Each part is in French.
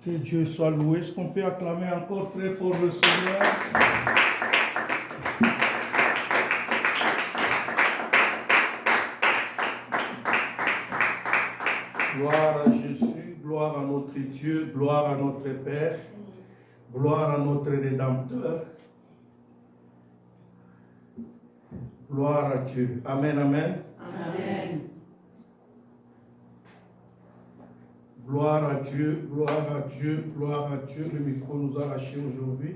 Que Dieu soit loué. Est-ce qu'on peut acclamer encore très fort le Seigneur? Gloire à Jésus, gloire à notre Dieu, gloire à notre Père, gloire à notre Rédempteur. Gloire à Dieu. Amen, amen. Amen. Gloire à Dieu, gloire à Dieu, gloire à Dieu. Le micro nous a lâchés aujourd'hui.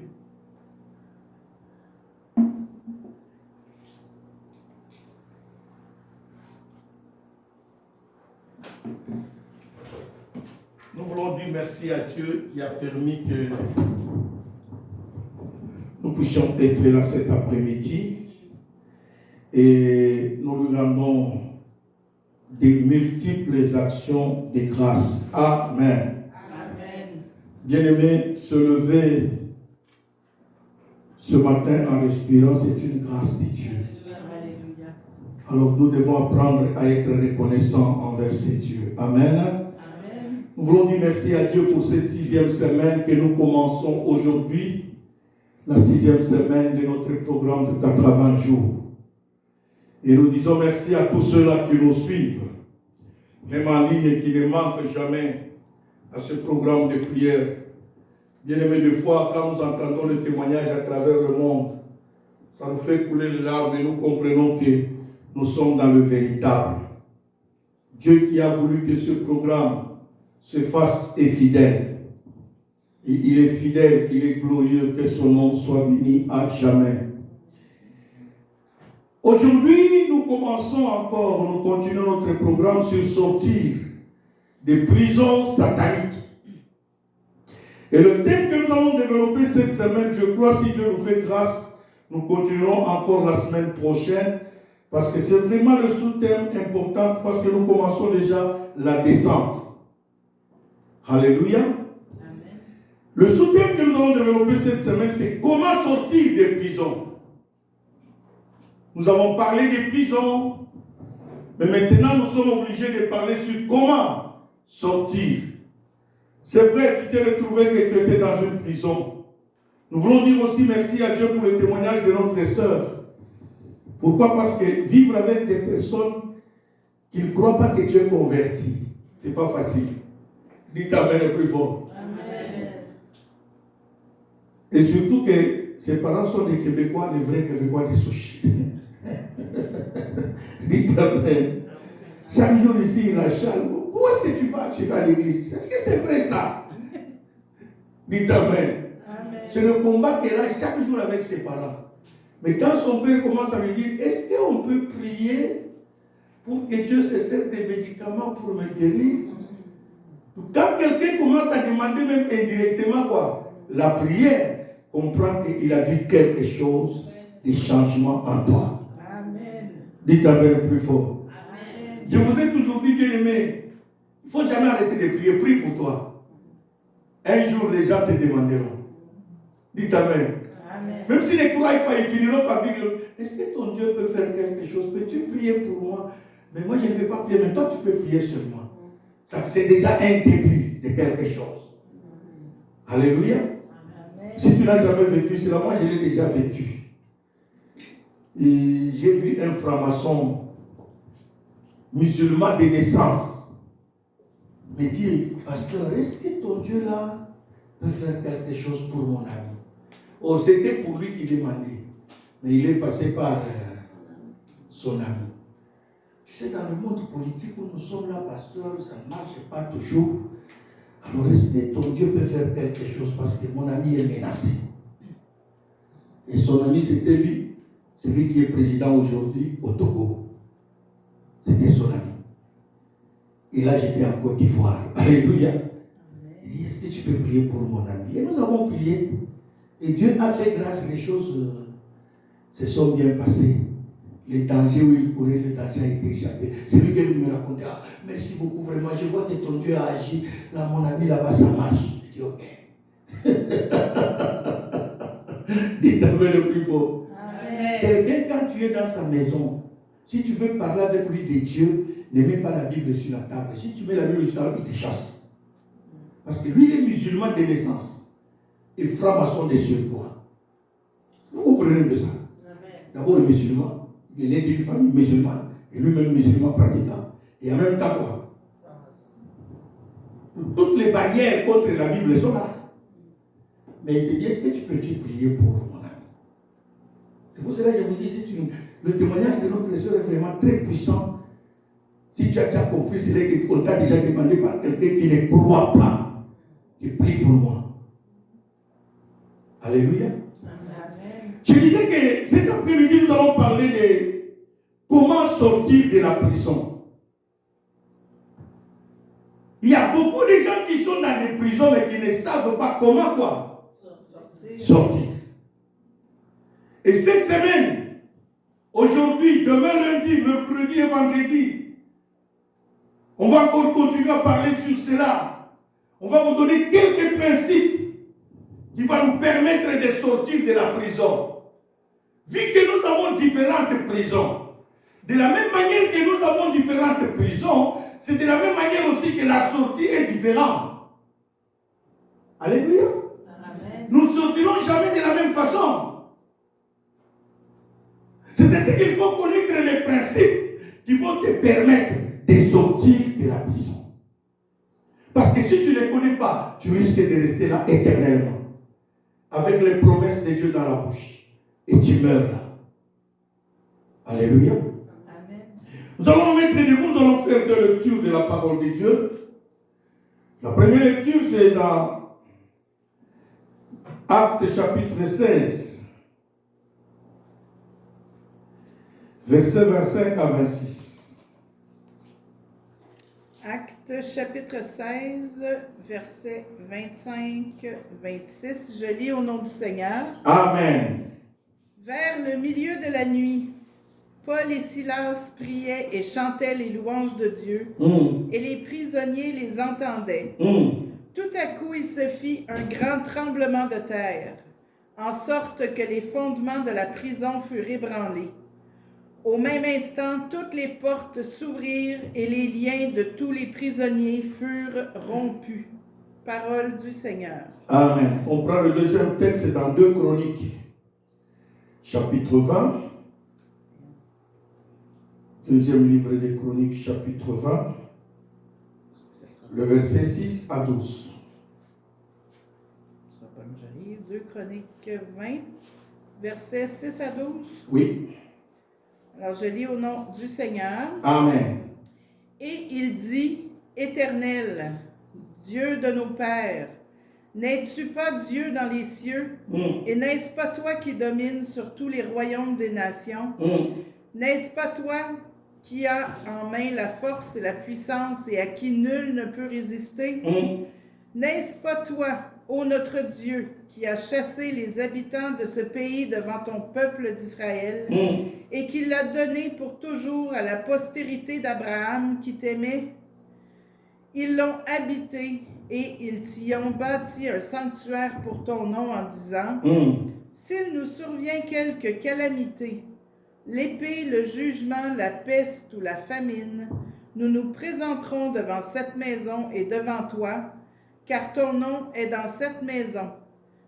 Nous voulons dire merci à Dieu qui a permis que nous puissions être là cet après-midi. Et nous lui rendons des multiples actions de grâce. Amen. Amen. Bien-aimés, se lever ce matin en respirant, c'est une grâce de Dieu. Alléluia. Alors nous devons apprendre à être reconnaissants envers ces dieux. Amen. Amen. Nous voulons dire merci à Dieu pour cette 6e semaine que nous commençons aujourd'hui, la 6e semaine de notre programme de 80 jours. Et nous disons merci à tous ceux-là qui nous suivent, même en ligne et qui ne manquent jamais à ce programme de prière. Bien-aimés, des fois, quand nous entendons le témoignage à travers le monde, ça nous fait couler les larmes et nous comprenons que nous sommes dans le véritable. Dieu qui a voulu que ce programme se fasse est fidèle. Et il est fidèle, il est glorieux, que son nom soit béni à jamais. Aujourd'hui, nous commençons encore, nous continuons notre programme sur sortir des prisons sataniques. Et le thème que nous allons développer cette semaine, je crois, si Dieu nous fait grâce, nous continuerons encore la semaine prochaine, parce que c'est vraiment le sous-thème important, parce que nous commençons déjà la descente. Alléluia. Amen. Le sous-thème que nous allons développer cette semaine, c'est comment sortir des prisons. Nous avons parlé des prisons, mais maintenant nous sommes obligés de parler sur comment sortir. C'est vrai, tu t'es retrouvé que tu étais dans une prison. Nous voulons dire aussi merci à Dieu pour le témoignage de notre sœur. Pourquoi? Parce que vivre avec des personnes qui ne croient pas que tu es converti, c'est pas facile. Dites Amen le plus fort. Amen. Et surtout que ses parents sont des Québécois, les vrais Québécois des Souches. Dites Amen. Chaque jour ici, il achale. Où est-ce que tu vas? Tu vas à l'église. Est-ce que c'est vrai ça? Dites Amen. Amen. C'est le combat qu'elle a chaque jour avec ses parents. Mais quand son père commence à lui dire, est-ce qu'on peut prier pour que Dieu se serve des médicaments pour me guérir? Quand quelqu'un commence à demander même indirectement quoi? La prière, comprend qu'il a vu quelque chose, des changements en toi. Amen. Dites Amen le plus fort. Amen. Je vous ai toujours dit, bien aimé, il ne faut jamais arrêter de prier. Prie pour toi. Un jour, les gens te demanderont. Dites Amen. Amen. Même s'ils ne croient pas, ils finiront par dire, est-ce que ton Dieu peut faire quelque chose? Peux-tu prier pour moi? Mais moi, je ne vais pas prier. Mais toi, tu peux prier sur moi. Ça, c'est déjà un début de quelque chose. Alléluia. Amen. Si tu n'as jamais vécu cela, moi, je l'ai déjà vécu. Et j'ai vu un franc-maçon musulman de naissance me dire, pasteur, est-ce que ton Dieu là peut faire quelque chose pour mon ami? Oh, c'était pour lui qui demandait. Mais il est passé par son ami. Tu sais, dans le monde politique où nous sommes là, pasteur, ça ne marche pas toujours. Alors, est-ce que ton Dieu peut faire quelque chose parce que mon ami est menacé? Et son ami, c'était lui. C'est lui qui est président aujourd'hui au Togo. C'était son ami. Et là, j'étais en Côte d'Ivoire. Alléluia. Il dit, est-ce que tu peux prier pour mon ami? Et nous avons prié. Et Dieu a fait grâce, les choses se sont bien passées. Les dangers où il courait, le danger a été échappé. C'est lui qui est venu me raconter, ah, merci beaucoup, vraiment, je vois que ton Dieu a agi. Là, mon ami, là-bas, ça marche. Je dis, ok. Dites Amen le plus fort. Amen. Quelqu'un, quand tu es dans sa maison, si tu veux parler avec lui de Dieu, ne mets pas la Bible sur la table. Si tu mets la Bible sur la table, il te chasse. Parce que lui, il est musulman de naissance et franc-maçon de surcroît. Vous comprenez de ça? D'abord, le musulman, il est né d'une famille musulmane et lui-même musulman pratiquant. Et en même temps, quoi? Toutes les barrières contre la Bible sont là. Mais il te dit, est-ce que tu peux-tu prier pour mon ami? C'est pour cela que je vous dis, le témoignage de notre sœur est vraiment très puissant. Si tu as déjà compris, c'est qu'on t'a déjà demandé par quelqu'un qui ne croit pas, qui prie pour moi. Alléluia. Amen. Je disais que cet après-midi, nous allons parler de comment sortir de la prison. Il y a beaucoup de gens qui sont dans les prisons mais qui ne savent pas comment quoi sortir. Et cette semaine, aujourd'hui, demain lundi, mercredi et vendredi, on va encore continuer à parler sur cela. On va vous donner quelques principes qui vont nous permettre de sortir de la prison. Vu que nous avons différentes prisons, de la même manière que nous avons différentes prisons, c'est de la même manière aussi que la sortie est différente. Alléluia. Amen. Nous ne sortirons jamais de la même façon. C'est-à-dire qu'il faut connaître les principes qui vont te permettre de sortir de la prison. Parce que si tu ne les connais pas, tu risques de rester là éternellement. Avec les promesses de Dieu dans la bouche. Et tu meurs là. Alléluia. Amen. Nous allons mettre debout, nous allons faire deux lectures de la parole de Dieu. La première lecture, c'est dans Actes chapitre 16, versets 25 à 26. Actes chapitre 16, versets 25-26. Je lis au nom du Seigneur. Amen. Vers le milieu de la nuit, Paul et Silas priaient et chantaient les louanges de Dieu, et les prisonniers les entendaient. Tout à coup, il se fit un grand tremblement de terre, en sorte que les fondements de la prison furent ébranlés. Au même instant, toutes les portes s'ouvrirent et les liens de tous les prisonniers furent rompus. Parole du Seigneur. Amen. On prend le deuxième texte dans 2 Chroniques, chapitre 20. Deuxième livre des Chroniques, chapitre 20, le verset 6 à 12. Ce sera pas que je lis. 2 Chroniques 20, versets 6 à 12. Oui. Alors, je lis au nom du Seigneur. Amen. Et il dit, Éternel, Dieu de nos pères, n'es-tu pas Dieu dans les cieux? Et n'est-ce pas toi qui domines sur tous les royaumes des nations? N'est-ce pas toi qui as en main la force et la puissance et à qui nul ne peut résister? N'est-ce pas toi, ô notre Dieu, qui as chassé les habitants de ce pays devant ton peuple d'Israël et qui l'a donné pour toujours à la postérité d'Abraham qui t'aimait? Ils l'ont habité et ils t'y ont bâti un sanctuaire pour ton nom en disant, s'il nous survient quelque calamité, l'épée, le jugement, la peste ou la famine, nous nous présenterons devant cette maison et devant toi, car ton nom est dans cette maison.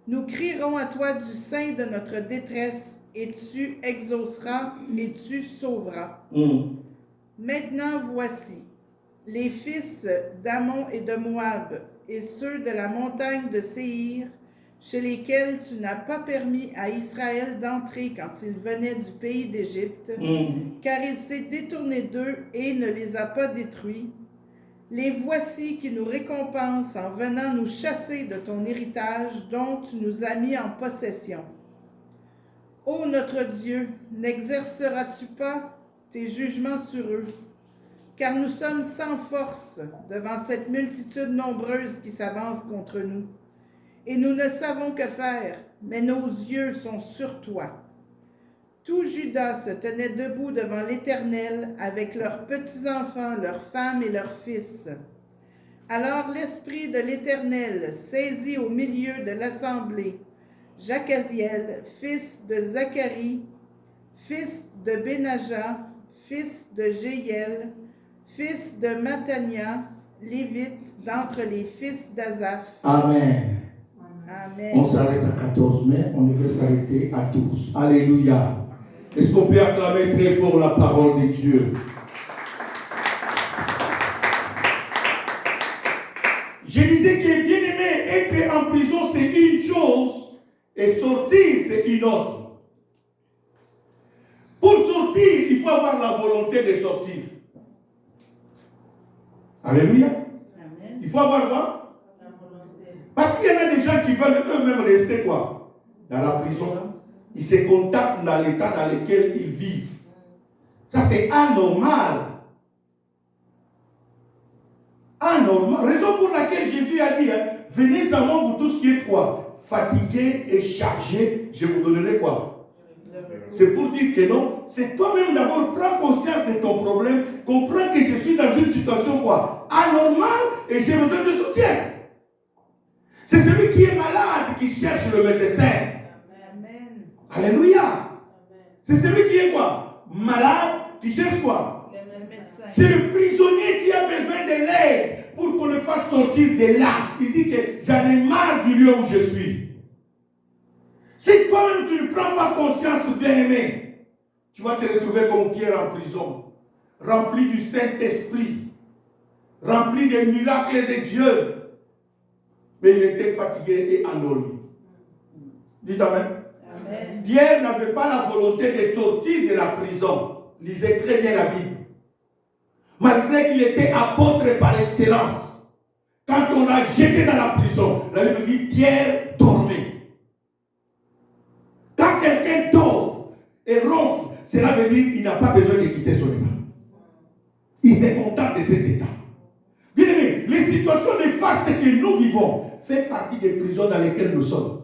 Nous crierons à toi du sein de notre détresse, et tu exauceras et tu sauveras. Maintenant voici, les fils d'Ammon et de Moab, et ceux de la montagne de Séhir, chez lesquels tu n'as pas permis à Israël d'entrer quand il venait du pays d'Égypte, car il s'est détourné d'eux et ne les a pas détruits. Les voici qui nous récompensent en venant nous chasser de ton héritage dont tu nous as mis en possession. Ô notre Dieu, n'exerceras-tu pas tes jugements sur eux? Car nous sommes sans force devant cette multitude nombreuse qui s'avance contre nous. Et nous ne savons que faire, mais nos yeux sont sur toi. Tout Juda se tenait debout devant l'Éternel avec leurs petits-enfants, leurs femmes et leurs fils. Alors l'Esprit de l'Éternel saisit au milieu de l'assemblée Jacaziel, fils de Zacharie, fils de Benaja, fils de Jéiel, fils de Mattania, lévite d'entre les fils d'Azaph. Amen. Amen. On s'arrête à 14, mais on devrait s'arrêter à 12. Alléluia. Est-ce qu'on peut acclamer très fort la parole de Dieu? Je disais que bien aimé, être en prison c'est une chose et sortir c'est une autre. Pour sortir, il faut avoir la volonté de sortir. Alléluia. Amen. Il faut avoir quoi? La volonté. Parce qu'il y en a des gens qui veulent eux-mêmes rester quoi? Dans la prison. Ils se contactent dans l'état dans lequel ils vivent. Ça c'est anormal. Anormal. Raison pour laquelle Jésus a dit, hein, venez à moi vous tous qui êtes quoi? Fatigués et chargés, je vous donnerai quoi? C'est pour dire que non, c'est toi-même d'abord, prends conscience de ton problème, comprends que je suis dans une situation quoi? Anormale et j'ai besoin de soutien. C'est celui qui est malade qui cherche le médecin. Amen. Alléluia. C'est celui qui est quoi? Malade qui cherche quoi? Le médecin. C'est le prisonnier qui a besoin de l'aide pour qu'on le fasse sortir de là. Il dit que j'en ai marre du lieu où je suis. Si toi-même tu ne prends pas conscience, bien-aimé, tu vas te retrouver comme Pierre en prison, rempli du Saint-Esprit, rempli des miracles de Dieu. Mais il était fatigué et endormi. Dites Amen. Amen. Pierre n'avait pas la volonté de sortir de la prison. Lisez très bien la Bible. Malgré qu'il était apôtre par excellence, quand on l'a jeté dans la prison, la Bible dit Pierre dormait. Quand quelqu'un dort et ronfle, cela veut dire qu'il n'a pas besoin de quitter son état. Il se contente de cet état. Bien aimé, les situations néfastes que nous vivons font partie des prisons dans lesquelles nous sommes.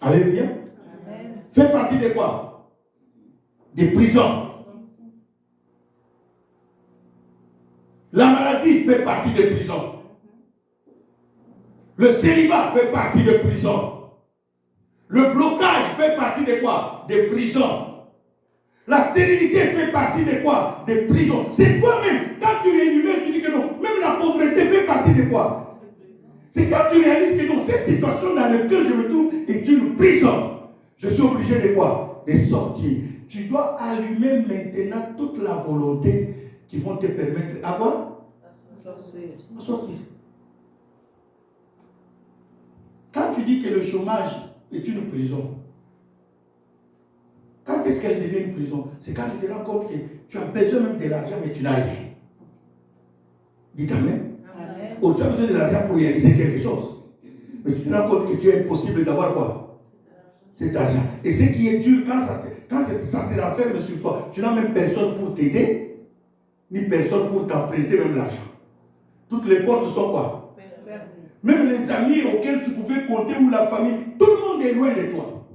Alléluia. Amen. Fait partie de quoi? Des prisons. La maladie fait partie des prisons. Le célibat fait partie des prisons. Le blocage fait partie de quoi? Des prisons. La stérilité fait partie de quoi? Des prisons. C'est toi-même. Quand tu énumères, tu dis que non. Même la pauvreté fait partie de quoi? C'est quand tu réalises que dans cette situation dans laquelle je me trouve est une prison. Je suis obligé de quoi? De sortir. Tu dois allumer maintenant toute la volonté qui vont te permettre à quoi? À sortir. Quand tu dis que le chômage est une prison, quand est-ce qu'elle devient une prison? C'est quand tu te rends compte que tu as besoin même de l'argent, mais tu n'as rien. Dites Amen. Amen. Oh, tu as besoin de l'argent pour réaliser quelque chose. Mais tu te rends compte que tu es impossible d'avoir quoi? Cet argent. Et ce qui est dur, quand ça te renferme sur toi, tu n'as même personne pour t'aider, ni personne pour t'emprunter même l'argent. Toutes les portes sont quoi? Même les amis auxquels tu pouvais compter ou la famille, tout le monde est loin de toi.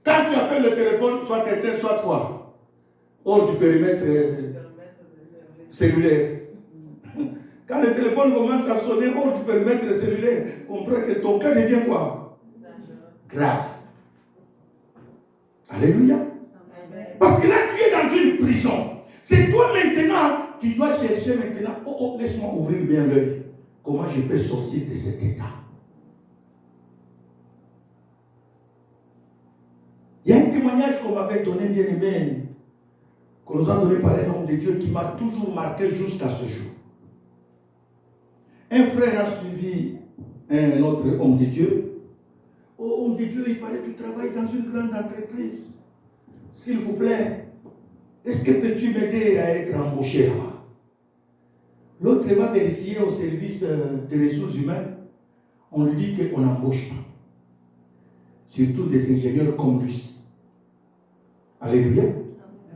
Quand tu appelles le téléphone, soit quelqu'un, soit toi, hors du périmètre cellulaire. Quand le téléphone commence à sonner hors du périmètre cellulaire, comprends que ton cas devient quoi? Grave. Alléluia. Parce que là, tu es dans une prison. C'est toi maintenant qui dois chercher maintenant. Oh, laisse-moi ouvrir bien l'œil. Comment je peux sortir de cet état? Il y a un témoignage qu'on m'avait donné, bien aimé, qu'on nous a donné par un homme de Dieu qui m'a toujours marqué jusqu'à ce jour. Un frère a suivi un autre homme de Dieu. Oh, homme de Dieu, il paraît que tu travailles dans une grande entreprise. S'il vous plaît, est-ce que peux-tu m'aider à être embauché là-bas? L'autre va vérifier au service des ressources humaines. On lui dit qu'on n'embauche pas. Surtout des ingénieurs comme lui. Alléluia.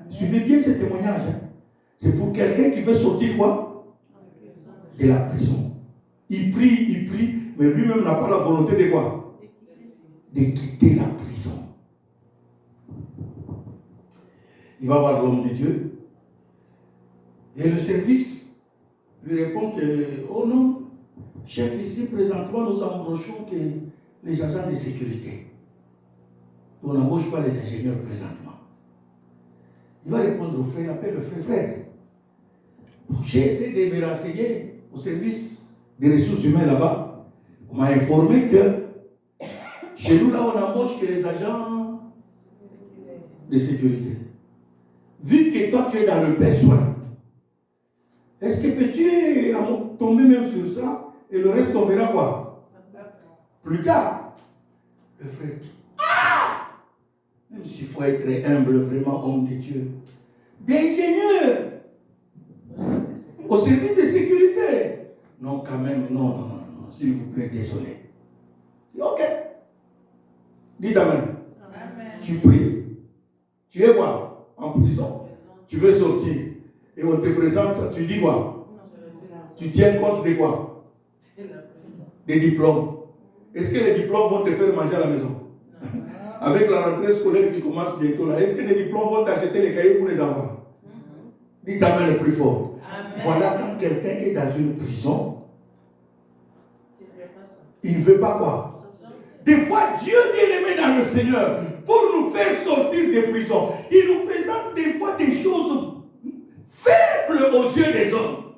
Suivez bien ce témoignage. Hein. C'est pour quelqu'un qui veut sortir quoi? De la prison. Il prie, mais lui-même n'a pas la volonté de quoi? De quitter la prison. Il va voir l'homme de Dieu. Et le service lui répond que, oh non, chef, ici présentement nous embauchons que les agents de sécurité. On n'embauche pas les ingénieurs présentement. Il va répondre au frère, il appelle le frère. J'ai essayé de me renseigner au service des ressources humaines là-bas. On m'a informé que chez nous, là, on embauche que les agents de sécurité. Vu que toi, tu es dans le besoin, est-ce que peux-tu tomber même sur ça et le reste, on verra quoi? Plus tard, le frère dit, même s'il faut être humble, vraiment homme de Dieu, d'ingénieur au service de sécurité. Non, quand même, non, s'il vous plaît, désolé. Ok. Dis Amen. Tu pries. Tu es quoi? En prison. Tu veux sortir. Et on te présente ça. Tu dis quoi? Tu tiens compte de quoi? Des diplômes. Est-ce que les diplômes vont te faire manger à la maison? Avec la rentrée scolaire qui commence bientôt là, est-ce que les diplômes vont t'acheter les cahiers pour les enfants? Dis ta main le plus fort. Amen. Voilà, quand quelqu'un est dans une prison, il ne veut pas quoi? Des fois, Dieu bien aimé dans le Seigneur, pour nous faire sortir des prisons, il nous présente des fois des choses faibles aux yeux des hommes.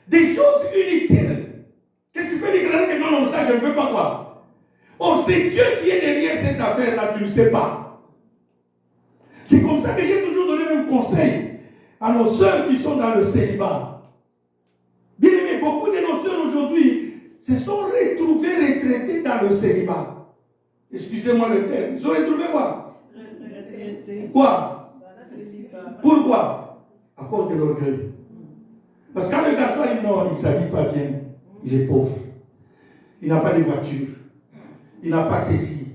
Des choses inutiles. Que tu peux déclarer que non, ça je ne peux pas quoi. Oh, c'est Dieu qui est derrière cette affaire-là, tu ne sais pas. C'est comme ça que j'ai toujours donné un conseil à nos sœurs qui sont dans le célibat. Bien aimé, beaucoup de nos sœurs aujourd'hui se sont retrouvées retraitées dans le célibat. Excusez-moi le terme. Ils sont retrouvés quoi? Quoi? Pourquoi? À cause de l'orgueil. Parce que quand le garçon il ne s'habille pas bien, il est pauvre. Il n'a pas de voiture. Il n'a pas ceci.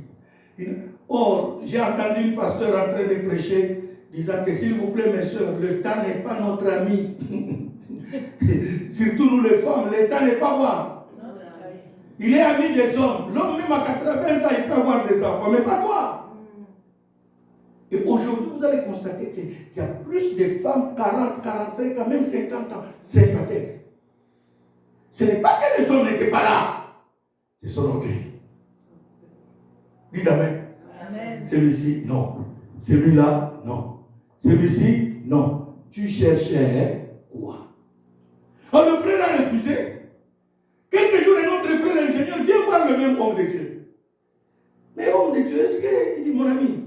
Or, j'ai entendu une pasteur en train de prêcher, disant que s'il vous plaît, mes soeurs, le temps n'est pas notre ami. Surtout nous les femmes, le temps n'est pas quoi. Il est ami des hommes. L'homme, même à 80 ans, il peut avoir des enfants, mais pas toi. Et aujourd'hui, vous allez constater qu'il y a plus de femmes, 40, 45 ans, même 50 ans, célibataires. Ce n'est pas que les hommes n'étaient pas là. C'est son orgueil. Dites Amen. Amen. Celui-ci, non. Celui-là, non. Celui-ci, non. Tu cherchais quoi? Oh, le frère a refusé. Quelques jours, un autre frère ingénieur vient voir le même homme de Dieu. Mais homme de Dieu, est-ce que, il dit, mon ami,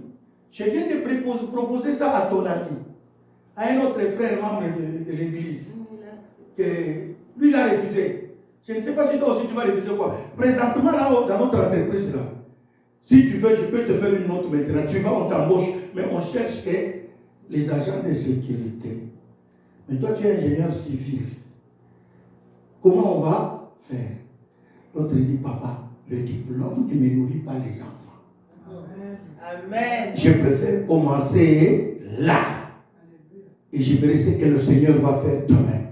je viens de proposer ça à ton ami, à un autre frère membre de l'église, que lui, il a refusé. Je ne sais pas si toi aussi tu vas refuser quoi. Présentement, là, dans notre entreprise, là, si tu veux, je peux te faire une note maintenant. Tu vas, on t'embauche, mais on cherche que les agents de sécurité. Mais toi, tu es ingénieur civil. Comment on va faire? L'autre dit, papa, le diplôme ne me nourrit pas les enfants. Amen. Je préfère commencer là. Et je verrai ce que le Seigneur va faire demain.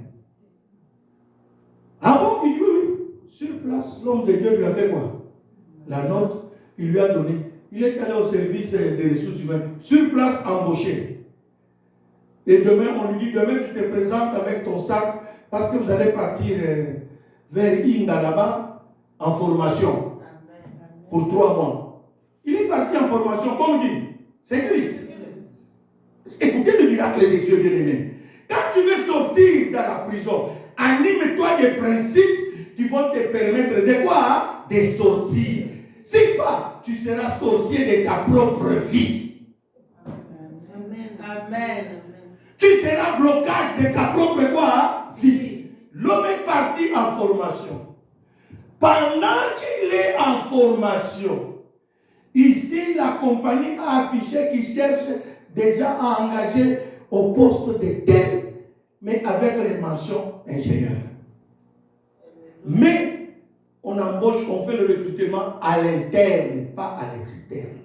Ah bon? Il dit oui. Sur place, l'homme de Dieu lui a fait quoi? La note. Il lui a donné. Il est allé au service des ressources humaines. Sur place, embauché. Et demain, on lui dit, demain, tu te présentes avec ton sac parce que vous allez partir vers Inga là-bas en formation. Pour 3 mois. Il est parti en formation, comme dit. Sécurité. Écoutez le miracle de Dieu bien-aimé. Quand tu veux sortir dans la prison, anime-toi des principes qui vont te permettre de quoi? De sortir. C'est pas, tu seras sorcier de ta propre vie. Amen. Amen. Tu seras blocage de ta propre quoi? Vie. L'homme est parti en formation. Pendant qu'il est en formation, ici la compagnie a affiché qu'il cherche déjà à engager au poste de tel, mais avec les mentions ingénieur. Mais on embauche, on fait le recrutement à l'interne, pas à l'externe.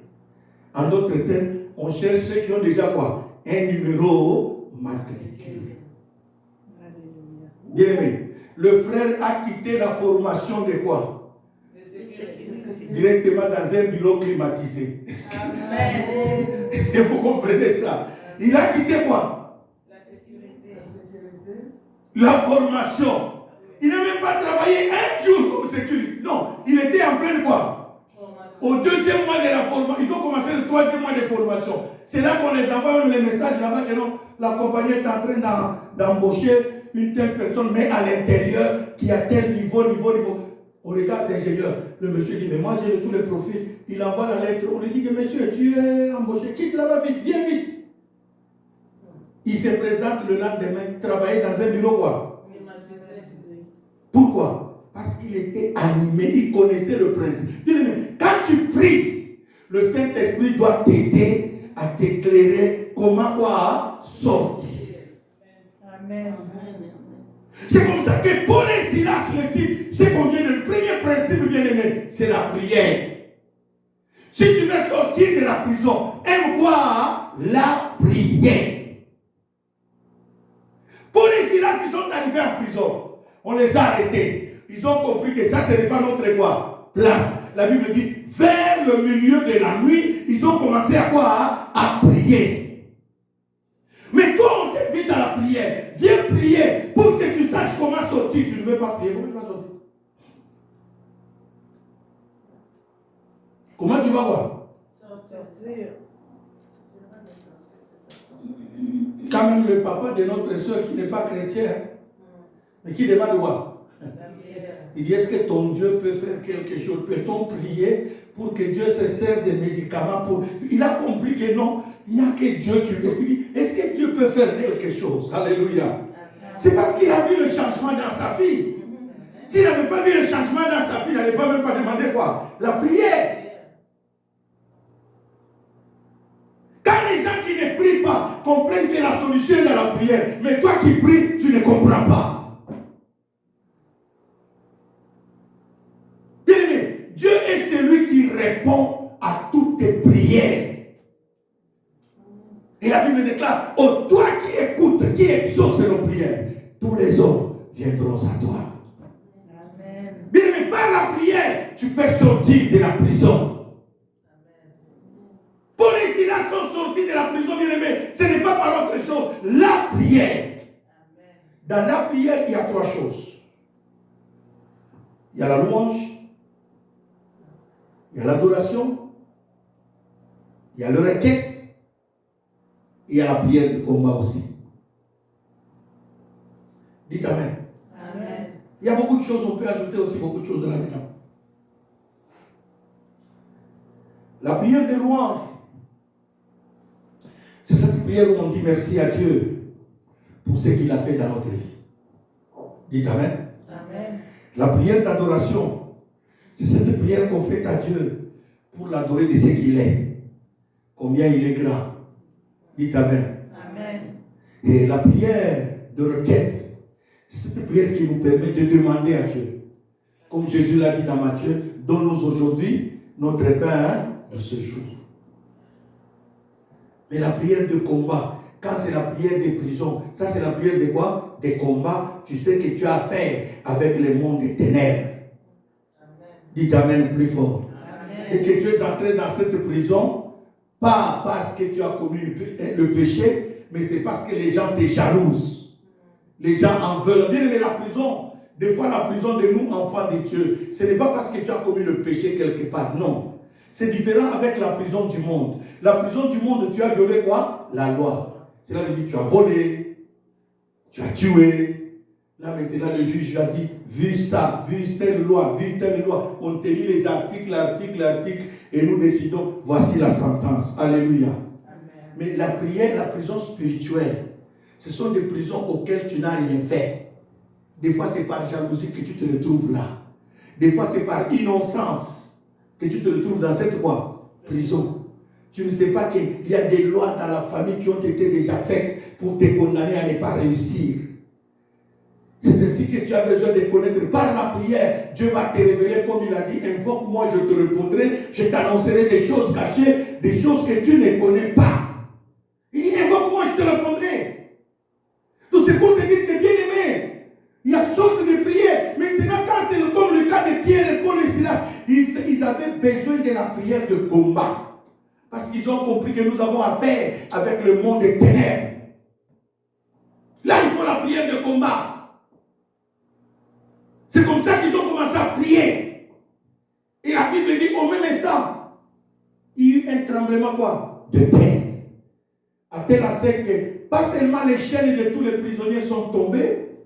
En d'autres termes, on cherche ceux qui ont déjà quoi? Un numéro matricule. Bien aimé, le frère a quitté la formation de quoi? Directement dans un bureau climatisé. Est-ce que vous comprenez ça? Il a quitté quoi? La sécurité. La formation. Il n'a même pas travaillé un jour comme sécurité. Non, il était en pleine quoi? Au 2e mois de la formation. Il faut commencer le 3e mois de formation. C'est là qu'on les envoie même les messages là-bas que non, la compagnie est en train d'embaucher une telle personne, mais à l'intérieur, qui a tel niveau. On regarde l'ingénieur. Le monsieur dit, mais moi j'ai tous les profils. Il envoie la lettre. On lui dit que monsieur, tu es embauché. Quitte là-bas vite, viens vite. Il se présente le lendemain, travailler dans un bureau quoi. Pourquoi? Parce qu'il était animé, il connaissait le principe. Quand tu pries, le Saint-Esprit doit t'aider à t'éclairer comment quoi sortir. Amen. C'est comme ça que Paul et Silas le disent. Ce qu'on vient de le premier principe, bien aimé, c'est la prière. Si tu veux sortir de la prison, aime quoi? La prière. Paul et Silas, ils sont arrivés en prison. On les a arrêtés. Ils ont compris que ça, ce n'est pas notre quoi? Place. La Bible dit, vers le milieu de la nuit, ils ont commencé à quoi? À prier. Mais toi, on t'invite à la prière. Viens prier pour que tu saches comment sortir. Tu ne veux pas prier. Comment tu vas sortir? Comment tu vas voir? Sortir. Quand même le papa de notre soeur qui n'est pas chrétien, mais qui demande quoi? Il dit, est-ce que ton Dieu peut faire quelque chose? Peut-on prier pour que Dieu se serve des médicaments pour... Il a compris que non, il n'y a que Dieu qui peut. Est-ce que Dieu peut faire quelque chose? Alléluia. C'est parce qu'il a vu le changement dans sa vie. S'il n'avait pas vu le changement dans sa vie, il n'allait pas même pas demander quoi? La prière. Quand les gens qui ne prient pas comprennent que la solution est dans la prière, mais toi qui pries, tu ne comprends pas. Dieu est celui qui répond à toutes tes prières. Et la Bible déclare, oh toi qui écoutes, qui exauce nos prières, tous les hommes viendront à toi. Amen. Bien aimé, par la prière, tu peux sortir de la prison. Paul et Silas sont sortis de la prison, bien aimé. Ce n'est pas par autre chose. La prière. Dans la prière, il y a trois choses. Il y a la louange. Il y a l'adoration, il y a le requête, il y a la prière de combat aussi. Dites Amen. Amen. Il y a beaucoup de choses, on peut ajouter aussi beaucoup de choses là-dedans. La prière de louange, c'est cette prière où on dit merci à Dieu pour ce qu'il a fait dans notre vie. Dites Amen. Amen. La prière d'adoration, c'est cette prière qu'on fait à Dieu pour l'adorer de ce qu'il est. Combien il est grand. Dites Amen. Amen. Et la prière de requête, c'est cette prière qui nous permet de demander à Dieu. Comme Jésus l'a dit dans Matthieu, donne-nous aujourd'hui notre pain de ce jour. Mais la prière de combat, quand c'est la prière des prisons, ça c'est la prière de quoi? Des combats. Tu sais que tu as affaire avec le monde des ténèbres. Dites Amen plus fort. Amen. Et que tu es entré dans cette prison, pas parce que tu as commis le péché, mais c'est parce que les gens te jalousent. Les gens en veulent. Bien aimé, la prison, des fois la prison de nous, enfants de Dieu, ce n'est pas parce que tu as commis le péché quelque part, non. C'est différent avec la prison du monde. La prison du monde, tu as violé quoi? La loi. Cela veut dire tu as volé, tu as tué. Là maintenant le juge a dit, vu ça, vu telle loi, on te lit les articles, et nous décidons, voici la sentence. Alléluia. Amen. Mais la prière, la prison spirituelle, ce sont des prisons auxquelles tu n'as rien fait. Des fois c'est par jalousie que tu te retrouves là. Des fois c'est par innocence que tu te retrouves dans cette quoi? Prison. Tu ne sais pas qu'il y a des lois dans la famille qui ont été déjà faites pour te condamner à ne pas réussir. C'est ainsi que tu as besoin de connaître. Par la prière, Dieu va te révéler comme il a dit, invoque-moi, je te répondrai, je t'annoncerai des choses cachées, des choses que tu ne connais pas. Il dit, invoque-moi, je te répondrai. Tout c'est pour te dire que bien aimé, il y a sorte de prière. Maintenant, quand c'est comme le cas de Pierre et Paul et Silas, ils avaient besoin de la prière de combat. Parce qu'ils ont compris que nous avons affaire avec le monde des ténèbres. Là, il faut la prière de combat. C'est comme ça qu'ils ont commencé à prier. Et la Bible dit, au même instant, il y a eu un tremblement quoi? De terre. À tel assez que, pas seulement les chaînes de tous les prisonniers sont tombées,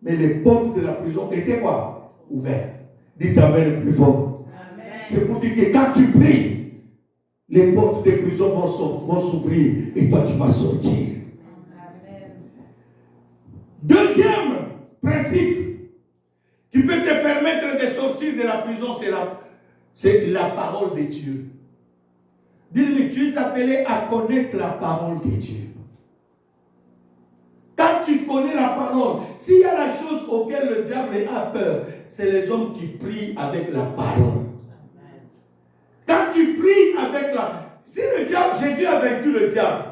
Mais les portes de la prison étaient quoi? Ouvertes. Dites Amen le plus fort. Amen. C'est pour dire que quand tu pries, les portes des prisons vont s'ouvrir et toi tu vas sortir. Amen. Deuxième principe qui peut te permettre de sortir de la prison, c'est la parole de Dieu. Dis-lui, tu es appelé à connaître la parole de Dieu. Quand tu connais la parole, s'il y a la chose auquel le diable a peur, c'est les hommes qui prient avec la parole. Quand tu pries avec la... Si le diable, Jésus a vaincu le diable,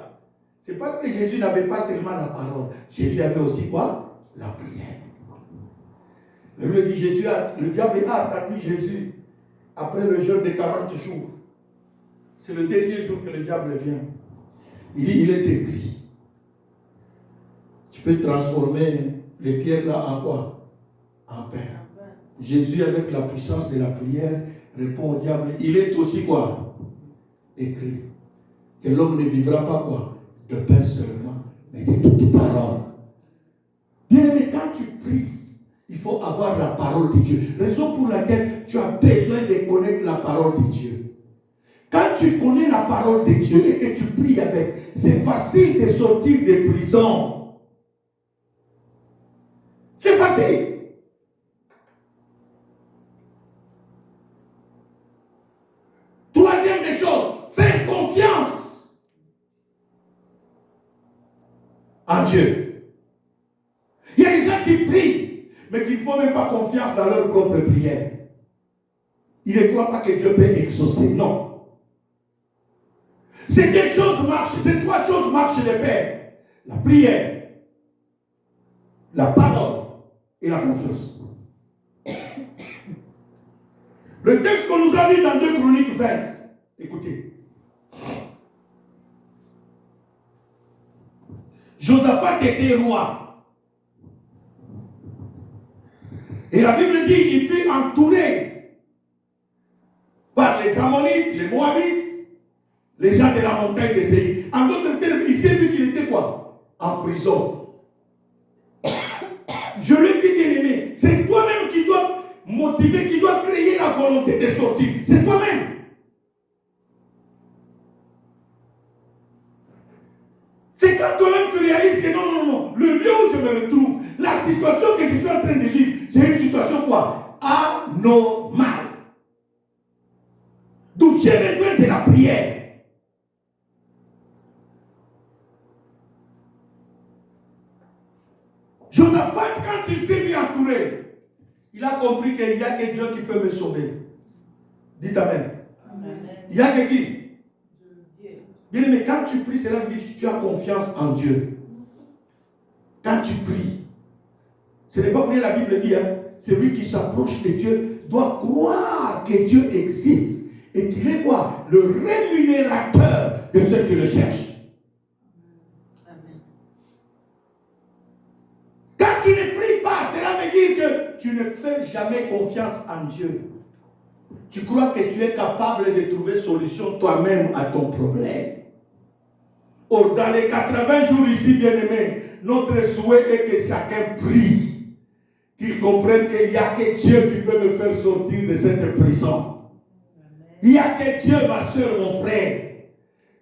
c'est parce que Jésus n'avait pas seulement la parole. Jésus avait aussi quoi? La prière. La Bible dit, le diable a attendu Jésus après le jeûne de 40 jours. C'est le dernier jour que le diable vient. Il dit, il est écrit. Tu peux transformer les pierres là en quoi? En pain. Jésus, avec la puissance de la prière, répond au diable, il est aussi quoi? Écrit. Que l'homme ne vivra pas quoi? De pain seulement, mais de toute parole. Bien aimé, quand tu pries, il faut avoir la parole de Dieu. Raison pour laquelle tu as besoin de connaître la parole de Dieu. Quand tu connais la parole de Dieu et que tu pries avec, c'est facile de sortir des prisons. C'est facile. Troisième des choses, faire confiance en Dieu. Il y a des gens qui prient, mais qui ne font même pas confiance dans leur propre prière. Ils ne croient pas que Dieu peut exaucer. Non. Ces deux choses marchent, ces trois choses marchent de pair. La prière, la parole et la confiance. Le texte qu'on nous a lu dans 2 Chroniques 20, écoutez. Josaphat était roi. Et la Bible dit qu'il fut entouré par les Ammonites, les Moabites, les gens de la montagne de Séir. En d'autres termes, il s'est vu qu'il était quoi? En prison. Je lui dis, bien aimé, c'est toi-même qui dois motiver, qui doit créer la volonté de sortir. C'est toi-même. C'est quand toi-même tu réalises que non, le lieu où je me retrouve, la situation que je suis en train de vivre, c'est une situation quoi? Anormale. Donc j'ai besoin de la prière. Josaphat, quand il s'est vu entouré, il a compris qu'il n'y a que Dieu qui peut me sauver. Dites Amen. Amen. Il n'y a que qui? Bien aimé, quand tu pries, cela veut dire que tu as confiance en Dieu. Quand tu pries, ce n'est pas pour rien la Bible dit, hein, celui qui s'approche de Dieu doit croire que Dieu existe et qu'il est quoi? Le rémunérateur de ceux qui le cherchent. Quand tu ne pries pas, cela veut dire que tu ne fais jamais confiance en Dieu. Tu crois que tu es capable de trouver solution toi-même à ton problème. Or, dans les 80 jours ici, bien-aimés, notre souhait est que chacun prie, qu'il comprenne qu'il n'y a que Dieu qui peut me faire sortir de cette prison. Il n'y a que Dieu, ma soeur, mon frère.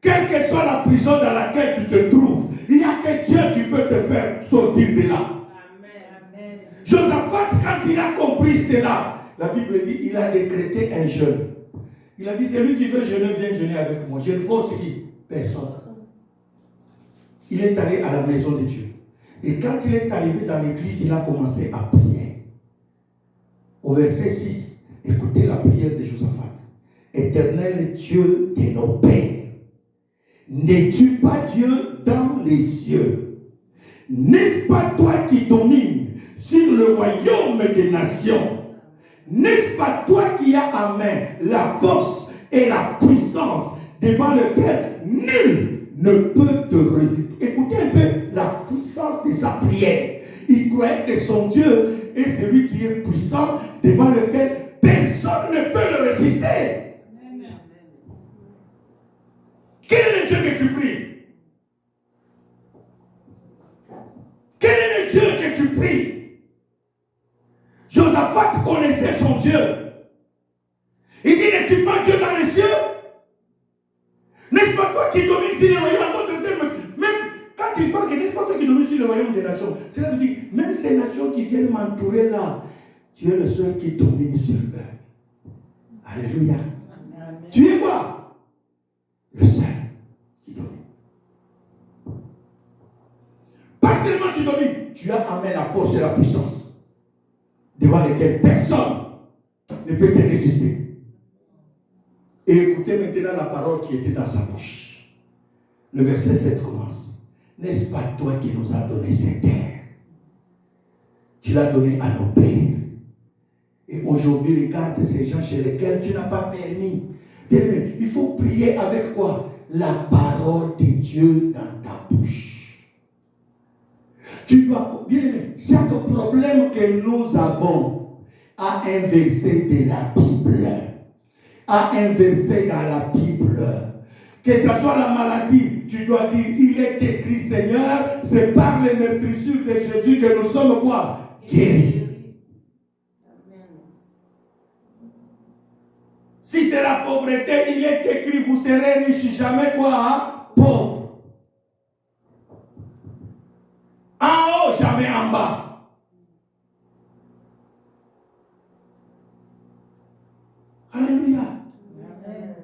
Quelle que soit la prison dans laquelle tu te trouves, il n'y a que Dieu qui peut te faire sortir de là. Amen. Josaphat, quand il a compris cela, la Bible dit il a décrété un jeûne. Il a dit, celui qui veut jeûner, viens jeûner avec moi. Je ne force qui? Personne. Il est allé à la maison de Dieu. Et quand il est arrivé dans l'église, il a commencé à prier. Au verset 6, écoutez la prière de Josaphat. Éternel Dieu de nos pères, n'es-tu pas Dieu dans les cieux? N'est-ce pas toi qui domines sur le royaume des nations? N'est-ce pas toi qui as à main la force et la puissance devant lequel nul ne peut te réduire? Écoutez un peu la puissance de sa prière. Il croyait que son Dieu est celui qui est puissant devant lequel personne ne peut le résister. Amen. Quel est le Dieu que tu pries? Quel est le Dieu que tu pries? Josaphat connaissait son Dieu. Il dit, n'es-tu pas Dieu dans les cieux? N'est-ce pas toi qui domines sur les royaumes? En d'autres termes, même quand il parle que n'est-ce pas toi qui domines sur le royaume des nations? Cela veut dire, même ces nations qui viennent m'entourer là, tu es le seul qui domine sur eux. Alléluia. Amen. Tu es quoi? Le seul qui domine. Pas seulement tu domines, tu as en main la force et la puissance devant lesquelles personne ne peut te résister. Et écoutez maintenant la parole qui était dans sa bouche. Le verset 7 commence. N'est-ce pas toi qui nous as donné cette terre? Tu l'as donnée à nos pères. Et aujourd'hui, regarde ces gens chez lesquels tu n'as pas permis. Bien-aimé, il faut prier avec quoi? La parole de Dieu dans ta bouche. Tu dois, bien-aimé, chaque problème que nous avons a un verset de la Bible. A un verset dans la Bible. Que ce soit la maladie, tu dois dire, il est écrit, Seigneur, c'est par les meurtrissures de Jésus que nous sommes quoi? Guéris. Si c'est la pauvreté, il est écrit, vous serez riches, jamais quoi? Hein? Pauvre. En haut, jamais en bas. Alléluia. Amen.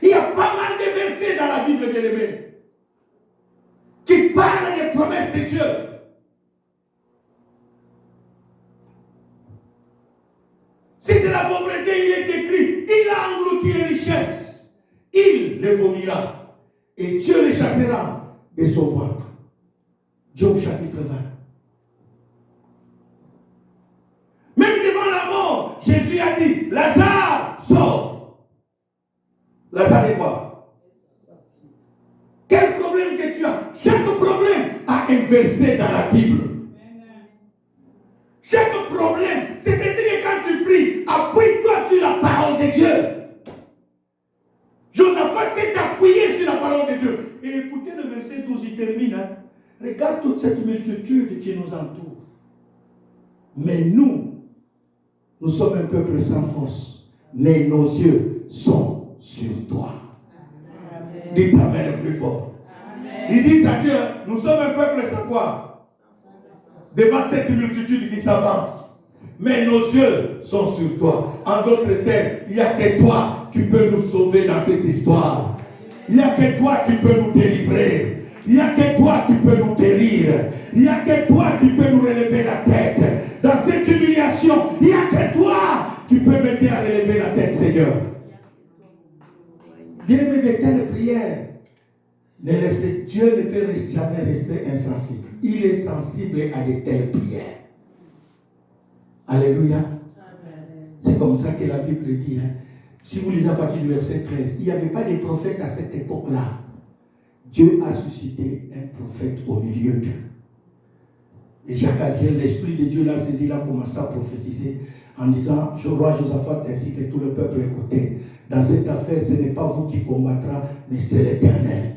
Il y a pas mal de versets dans la Bible, bien-aimé, qui parlent des promesses de Dieu. Si c'est la pauvreté, il est écrit, il a englouti les richesses, il les vomira, et Dieu les chassera de son ventre. Job chapitre 20. Même devant la mort, Jésus a dit, Lazare, sors. Lazare est quoi? Quel problème que tu as? Chaque problème a un verset dans la Bible. Chaque problème, c'est-à-dire que quand tu pries, appuie-toi sur la parole de Dieu. Josaphat s'est appuyé sur la parole de Dieu. Et écoutez le verset 12, il termine. Hein. Regarde toute cette multitude qui nous entoure. Mais nous sommes un peuple sans force. Mais nos yeux sont sur toi. Amen. Dites Amen le plus fort. Amen. Ils disent à Dieu, nous sommes un peuple sans quoi? Devant cette multitude qui s'avance. Mais nos yeux sont sur toi. En d'autres termes, il n'y a que toi qui peux nous sauver dans cette histoire. Il n'y a que toi qui peux nous délivrer. Il n'y a que toi qui peux nous guérir. Il n'y a que toi qui peux nous relever la tête. Dans cette humiliation, il n'y a que toi qui peux m'aider à relever la tête, Seigneur. Bien-aimé, de telles prières, Dieu ne peut jamais rester insensible. Il est sensible à de telles prières. Alléluia. Amen. C'est comme ça que la Bible dit. Hein. Si vous lisez à partir du verset 13, il n'y avait pas de prophète à cette époque-là. Dieu a suscité un prophète au milieu d'eux. Et Jacques Aziel, l'Esprit de Dieu l'a saisi, il a commencé à prophétiser en disant, roi Josaphat ainsi que tout le peuple écoutait. Dans cette affaire, ce n'est pas vous qui combattra, mais c'est l'Éternel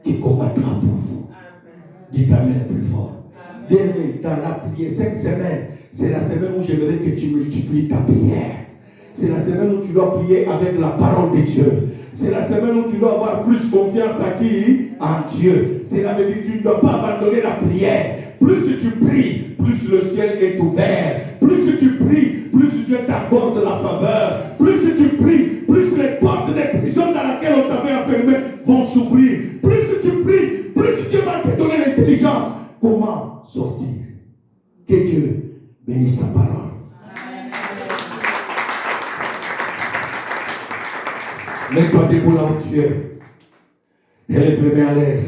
qui combattra pour vous. Amen. Dites Amen le plus fort. Amen. Bien-aimé, dans la prière, cette semaine, c'est la semaine où j'aimerais que tu multiplies ta prière. C'est la semaine où tu dois prier avec la parole de Dieu. C'est la semaine où tu dois avoir plus confiance à qui? En Dieu. C'est la vérité, tu ne dois pas abandonner la prière. Plus tu pries, plus le ciel est ouvert. Plus tu pries, plus Dieu t'accorde la faveur. Plus tu pries, plus les portes des prisons dans lesquelles on t'avait enfermé vont s'ouvrir. Plus tu pries, plus Dieu va te donner l'intelligence. Comment sortir? Que Dieu bénisse sa parole. Mets-toi debout là où tu es. Élève les mains à l'air.